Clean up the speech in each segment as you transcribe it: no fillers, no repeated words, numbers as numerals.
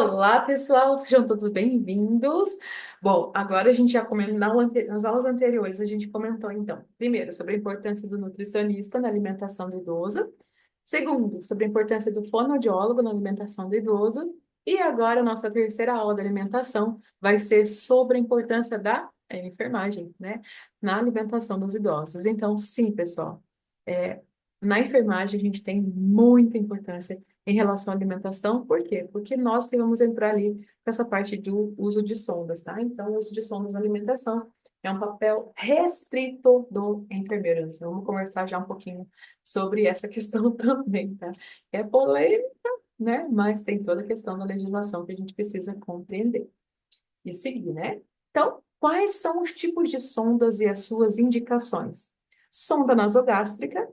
Olá, pessoal, sejam todos bem-vindos. Bom, agora a gente já comentou, nas aulas anteriores, a gente comentou, então, primeiro, sobre a importância do nutricionista na alimentação do idoso, segundo, sobre a importância do fonoaudiólogo na alimentação do idoso, e agora a nossa terceira aula da alimentação vai ser sobre a importância da enfermagem, né, na alimentação dos idosos. Então, sim, pessoal, é, na enfermagem a gente tem muita importância em relação à alimentação. Por quê? Porque nós que vamos entrar ali com essa parte do uso de sondas, tá? Então, o uso de sondas na alimentação é um papel restrito do enfermeiro. Então, vamos conversar já um pouquinho sobre essa questão também, tá? É polêmica, né? Mas tem toda a questão da legislação que a gente precisa compreender e seguir, né? Então, quais são os tipos de sondas e as suas indicações? Sonda nasogástrica.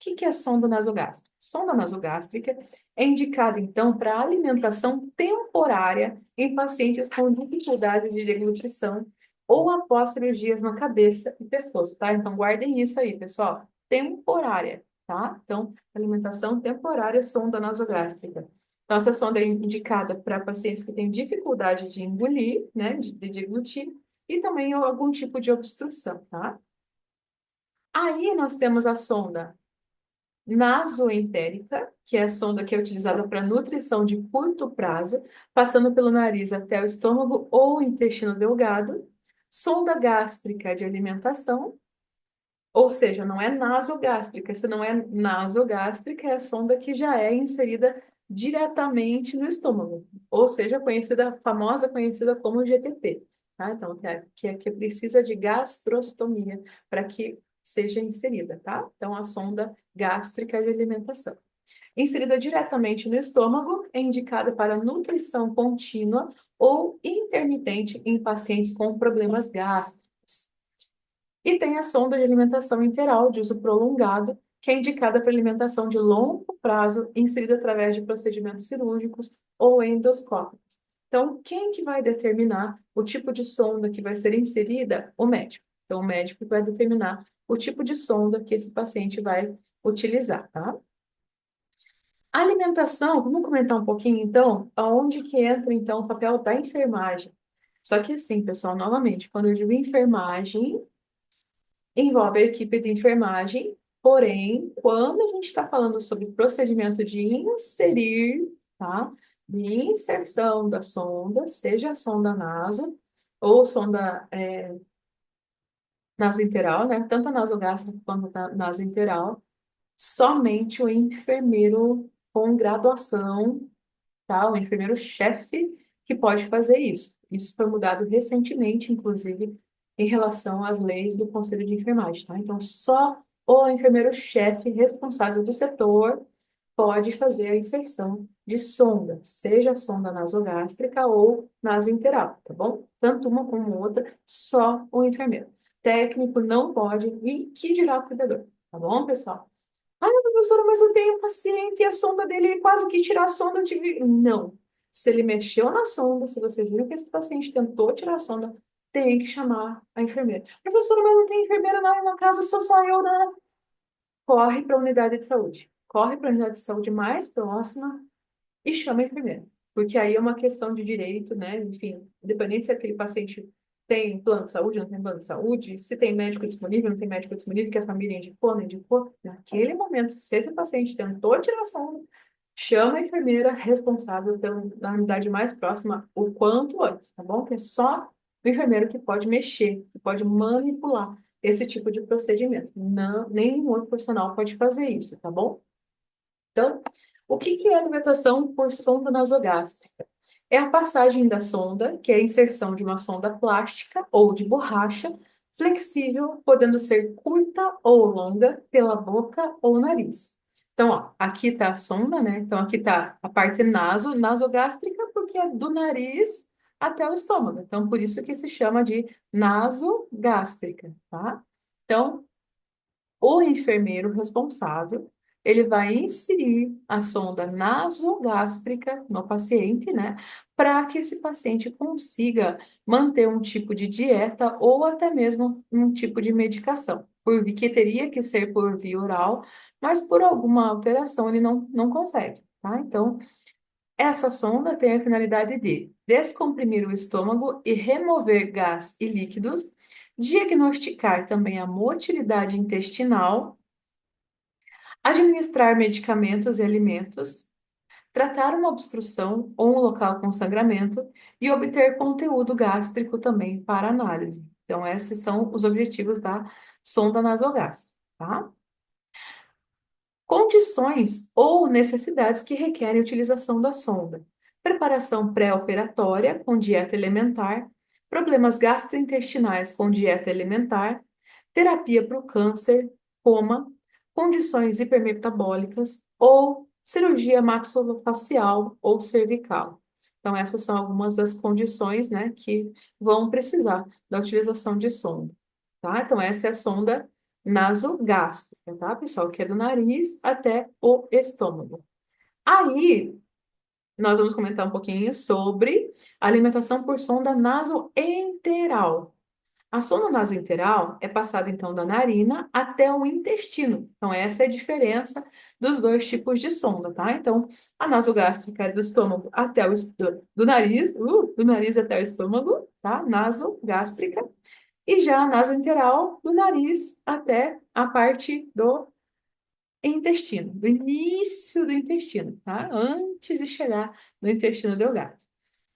O que é sonda nasogástrica? Sonda nasogástrica é indicada, então, para alimentação temporária em pacientes com dificuldades de deglutição ou após cirurgias na cabeça e pescoço, tá? Então, guardem isso aí, pessoal. Temporária, tá? Então, alimentação temporária, sonda nasogástrica. Então, essa sonda é indicada para pacientes que têm dificuldade de engolir, né, de deglutir, e também algum tipo de obstrução, tá? Aí nós temos a sonda nasoentérica, que é a sonda que é utilizada para nutrição de curto prazo, passando pelo nariz até o estômago ou intestino delgado. Sonda gástrica de alimentação, ou seja, não é nasogástrica. Se não é nasogástrica, é a sonda que já é inserida diretamente no estômago, ou seja, conhecida, famosa, conhecida como GTT, tá? Então, que precisa de gastrostomia para que seja inserida, tá? Então, a sonda gástrica de alimentação. Inserida diretamente no estômago, é indicada para nutrição contínua ou intermitente em pacientes com problemas gástricos. E tem a sonda de alimentação interal de uso prolongado, que é indicada para alimentação de longo prazo, inserida através de procedimentos cirúrgicos ou endoscópicos. Então, quem que vai determinar o tipo de sonda que vai ser inserida? O médico. Então, o médico vai determinar o tipo de sonda que esse paciente vai utilizar, tá? A alimentação, vamos comentar um pouquinho, então, aonde que entra, então, o papel da enfermagem. Só que assim, pessoal, novamente, quando eu digo enfermagem, envolve a equipe de enfermagem, porém, quando a gente está falando sobre procedimento de inserir, tá? De inserção da sonda, seja a sonda naso ou sonda nasointeral, né? Tanto a nasogástrica quanto a nasointeral, somente o enfermeiro com graduação, tá? O enfermeiro-chefe que pode fazer isso. Isso foi mudado recentemente, inclusive, em relação às leis do Conselho de Enfermagem, tá? Então, só o enfermeiro-chefe responsável do setor pode fazer a inserção de sonda, seja a sonda nasogástrica ou nasointeral, tá bom? Tanto uma como outra, só o enfermeiro. Técnico não pode, e que dirá o cuidador, tá bom, pessoal? Ah, professora, mas eu tenho um paciente e a sonda dele, ele quase que tirar a sonda de... Não. Se ele mexeu na sonda, se vocês viram que esse paciente tentou tirar a sonda, tem que chamar a enfermeira. Professora, mas não tem enfermeira na casa, sou só eu, né? Corre para a unidade de saúde. Corre para a unidade de saúde mais próxima e chama a enfermeira. Porque aí é uma questão de direito, né? Enfim, independente se aquele paciente tem plano de saúde, não tem plano de saúde, se tem médico disponível, não tem médico disponível, que a família indicou, não indicou, naquele momento, se esse paciente tentou tirar a sonda, chama a enfermeira responsável na unidade mais próxima o quanto antes, tá bom? Que é só o enfermeiro que pode mexer, que pode manipular esse tipo de procedimento. Não, nenhum outro profissional pode fazer isso, tá bom? Então, o que é alimentação por sonda nasogástrica? É a passagem da sonda, que é a inserção de uma sonda plástica ou de borracha, flexível, podendo ser curta ou longa, pela boca ou nariz. Então, ó, aqui está a sonda, né? Então, aqui está a parte nasogástrica, porque é do nariz até o estômago. Então, por isso que se chama de nasogástrica, tá? Então, o enfermeiro responsável, ele vai inserir a sonda nasogástrica no paciente, né, para que esse paciente consiga manter um tipo de dieta ou até mesmo um tipo de medicação, que teria que ser por via oral, mas por alguma alteração ele não consegue, tá? Então, Essa sonda tem a finalidade de descomprimir o estômago e remover gás e líquidos, diagnosticar também a motilidade intestinal, administrar medicamentos e alimentos, tratar uma obstrução ou um local com sangramento e obter conteúdo gástrico também para análise. Então, esses são os objetivos da sonda nasogástrica, tá? Condições ou necessidades que requerem utilização da sonda: preparação pré-operatória com dieta elementar, problemas gastrointestinais com dieta elementar, terapia para o câncer, coma, condições hipermetabólicas ou cirurgia maxilofacial ou cervical. Então, essas são algumas das condições, né, que vão precisar da utilização de sonda, tá? Então, essa é a sonda nasogástrica, tá, pessoal? Que é do nariz até o estômago. Aí, nós vamos comentar um pouquinho sobre a alimentação por sonda nasoenteral. A sonda nasoenteral é passada, então, da narina até o intestino. Então, essa é a diferença dos dois tipos de sonda, tá? Então, a nasogástrica é do estômago até do nariz até o estômago, tá? Nasogástrica. E já a nasoenteral, do nariz até a parte do intestino, do início do intestino, tá? Antes de chegar no intestino delgado.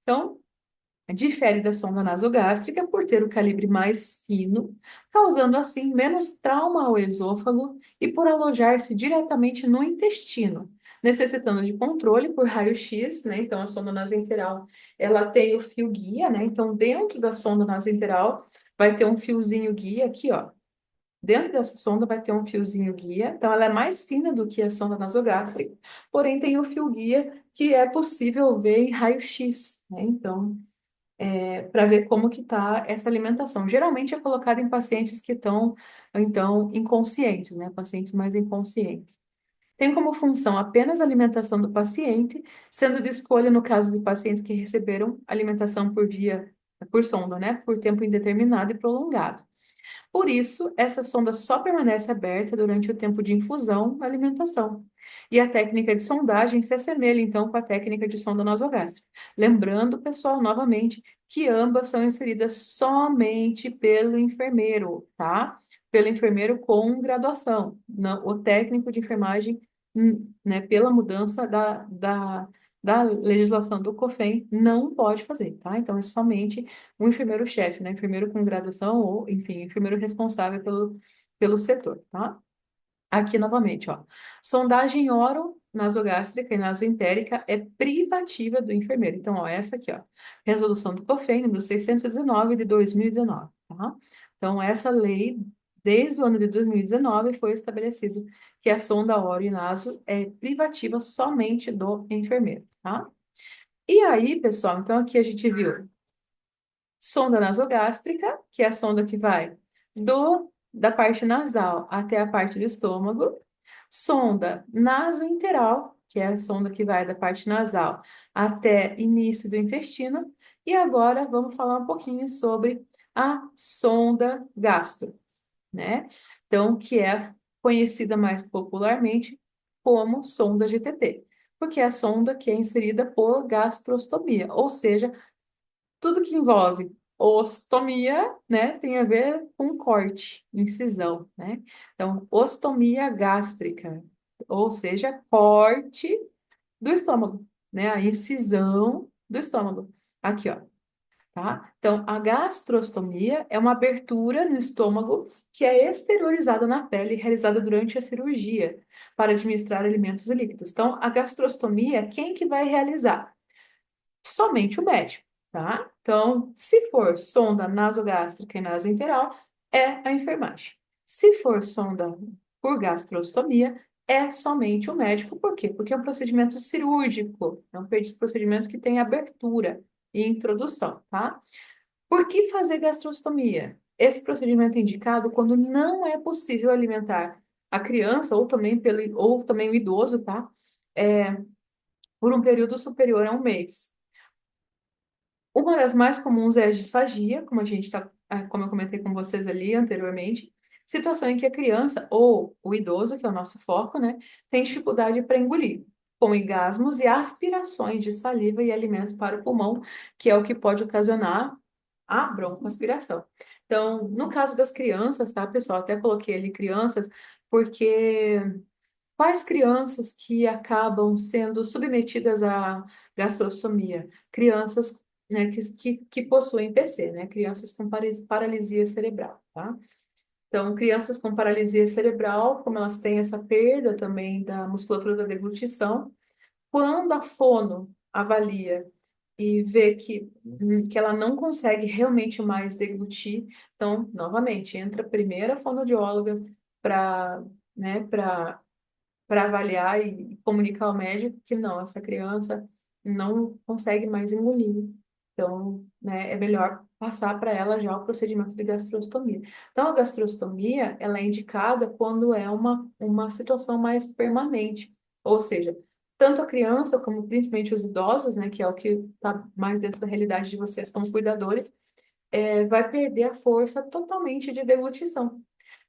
Então, difere da sonda nasogástrica por ter o calibre mais fino, causando assim menos trauma ao esôfago e por alojar-se diretamente no intestino, necessitando de controle por raio-x, né? Então, a sonda nasoenteral, ela tem o fio guia, né? Então, dentro da sonda nasoenteral vai ter um fiozinho guia aqui, ó. Dentro dessa sonda vai ter um fiozinho guia, então ela é mais fina do que a sonda nasogástrica, porém tem o fio guia que é possível ver em raio-x, né? Então, para ver como que está essa alimentação. Geralmente é colocado em pacientes que estão, então, inconscientes, né? Pacientes mais inconscientes. Tem como função apenas a alimentação do paciente, sendo de escolha no caso de pacientes que receberam alimentação por sonda, né? Por tempo indeterminado e prolongado. Por isso, essa sonda só permanece aberta durante o tempo de infusão da alimentação. E a técnica de sondagem se assemelha, então, com a técnica de sonda nasogástrica. Lembrando, pessoal, novamente, que ambas são inseridas somente pelo enfermeiro, tá? Pelo enfermeiro com graduação. Não, o técnico de enfermagem, né, pela mudança da legislação do COFEN, não pode fazer, tá? Então, é somente um enfermeiro-chefe, né? Enfermeiro com graduação ou, enfim, enfermeiro responsável pelo setor, tá? Aqui novamente, ó. Sondagem oro-nasogástrica e nasoentérica é privativa do enfermeiro. Então, ó, essa aqui, ó. Resolução do COFEN, número 619 de 2019, tá? Então, essa lei, desde o ano de 2019, foi estabelecido que a sonda oro e naso é privativa somente do enfermeiro, tá? E aí, pessoal, então aqui a gente viu sonda nasogástrica, que é a sonda que vai da parte nasal até a parte do estômago. Sonda nasointeral, que é a sonda que vai da parte nasal até início do intestino. E agora vamos falar um pouquinho sobre a sonda gastro, né? Então, que é conhecida mais popularmente como sonda GTT, porque é a sonda que é inserida por gastrostomia, ou seja, tudo que envolve ostomia, né, tem a ver com corte, incisão, né? Então, ostomia gástrica, ou seja, corte do estômago, né? A incisão do estômago. Aqui, ó, tá? Então, a gastrostomia é uma abertura no estômago que é exteriorizada na pele, realizada durante a cirurgia, para administrar alimentos e líquidos. Então, a gastrostomia, quem que vai realizar? Somente o médico, tá? Então, se for sonda nasogástrica e nasointeral, é a enfermagem. Se for sonda por gastrostomia, é somente o médico. Por quê? Porque é um procedimento cirúrgico, é um procedimento que tem abertura e introdução, tá? Por que fazer gastrostomia? Esse procedimento é indicado quando não é possível alimentar a criança ou também o idoso, tá? Por um período superior a um mês. Uma das mais comuns é a disfagia, como eu comentei com vocês ali anteriormente, situação em que a criança ou o idoso, que é o nosso foco, né, tem dificuldade para engolir. com engasgos e aspirações de saliva e alimentos para o pulmão, que é o que pode ocasionar a broncoaspiração. Então, no caso das crianças, tá, pessoal? Até coloquei ali crianças, porque quais crianças que acabam sendo submetidas à gastrostomia? Crianças, né, que possuem PC, né? Crianças com paralisia cerebral, tá? Então, crianças com paralisia cerebral, como elas têm essa perda também da musculatura da deglutição, quando a fono avalia e vê que ela não consegue realmente mais deglutir, então, novamente, entra a primeira fonoaudióloga para, né, para avaliar e comunicar ao médico que não, essa criança não consegue mais engolir. Então, né, é melhor passar para ela já o procedimento de gastrostomia. Então, a gastrostomia, ela é indicada quando é uma situação mais permanente, ou seja, tanto a criança como principalmente os idosos, né, que é o que está mais dentro da realidade de vocês como cuidadores, vai perder a força totalmente de deglutição.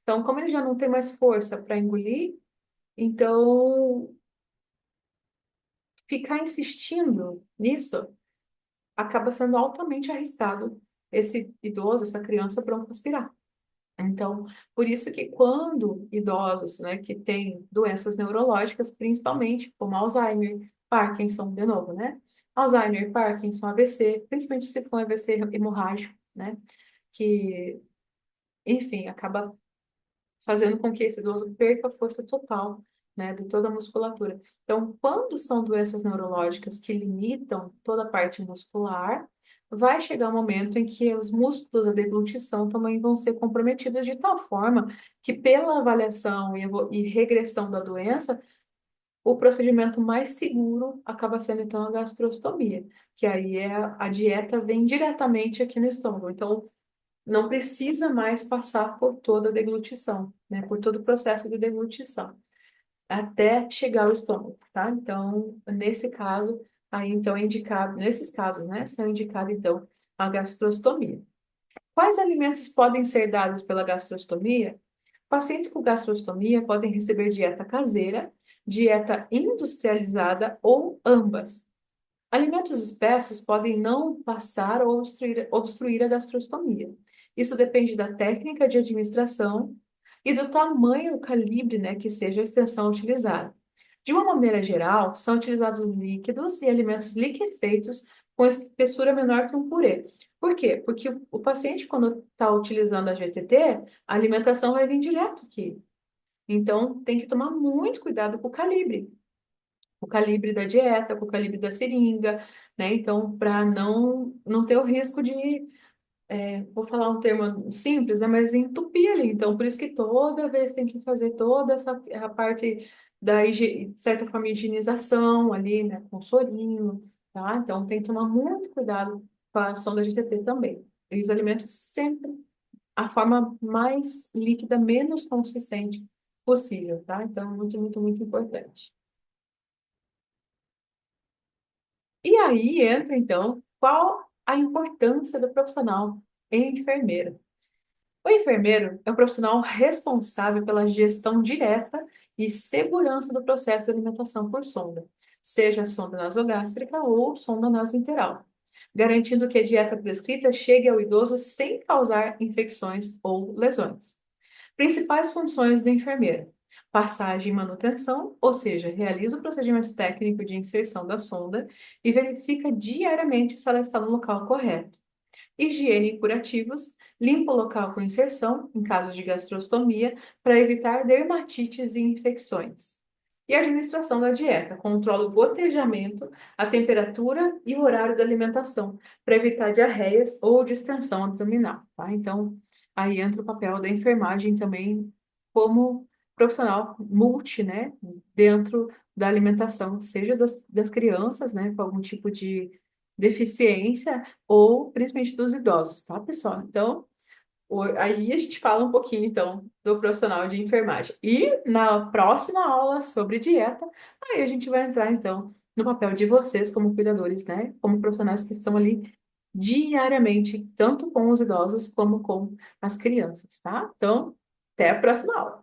Então, como ele já não tem mais força para engolir, então ficar insistindo nisso acaba sendo altamente arriscado esse idoso, essa criança broncoaspirar. Então, por isso que quando idosos, né, que têm doenças neurológicas, principalmente como Alzheimer, Parkinson, de novo, né? Alzheimer, Parkinson, AVC, principalmente se for um AVC hemorrágico, né? Que, enfim, acaba fazendo com que esse idoso perca a força total, né, de toda a musculatura. Então, quando são doenças neurológicas que limitam toda a parte muscular, vai chegar um momento em que os músculos da deglutição também vão ser comprometidos de tal forma que, pela avaliação e regressão da doença, o procedimento mais seguro acaba sendo, então, a gastrostomia, que aí a dieta vem diretamente aqui no estômago. Então, não precisa mais passar por toda a deglutição, né? Por todo o processo de deglutição, até chegar ao estômago, tá? Então, nesse caso, aí então é indicado, nesses casos, né, são indicados então a gastrostomia. Quais alimentos podem ser dados pela gastrostomia? Pacientes com gastrostomia podem receber dieta caseira, dieta industrializada ou ambas. Alimentos espessos podem não passar ou obstruir a gastrostomia. Isso depende da técnica de administração e do tamanho, o calibre, né, que seja a extensão utilizada. De uma maneira geral, são utilizados líquidos e alimentos liquefeitos com espessura menor que um purê. Por quê? Porque o paciente, quando está utilizando a GTT, a alimentação vai vir direto aqui. Então, tem que tomar muito cuidado com o calibre da dieta, com o calibre da seringa, né? Então, para não ter o risco de, vou falar um termo simples, né? Mas entupir ali. Então, por isso que toda vez tem que fazer toda essa a parte da, de certa forma, higienização ali, né? Com sorinho, tá? Então, tem que tomar muito cuidado com a sonda de TT também. E os alimentos sempre a forma mais líquida, menos consistente possível, tá? Então, muito, muito, muito importante. E aí entra, então, qual a importância do profissional enfermeiro? O enfermeiro é o profissional responsável pela gestão direta e segurança do processo de alimentação por sonda, seja sonda nasogástrica ou sonda nasointeral, garantindo que a dieta prescrita chegue ao idoso sem causar infecções ou lesões. Principais funções do enfermeiro: passagem e manutenção, ou seja, realiza o procedimento técnico de inserção da sonda e verifica diariamente se ela está no local correto. Higiene e curativos, limpa o local com inserção, em caso de gastrostomia, para evitar dermatites e infecções. E administração da dieta, controla o gotejamento, a temperatura e o horário da alimentação, para evitar diarreias ou distensão abdominal, tá? Então, aí entra o papel da enfermagem também como profissional multi, né, dentro da alimentação, seja das crianças, né, com algum tipo de deficiência, ou principalmente dos idosos, tá, pessoal? Então, aí a gente fala um pouquinho, então, do profissional de enfermagem. E na próxima aula sobre dieta, aí a gente vai entrar, então, no papel de vocês como cuidadores, né? Como profissionais que estão ali diariamente, tanto com os idosos como com as crianças, tá? Então, até a próxima aula.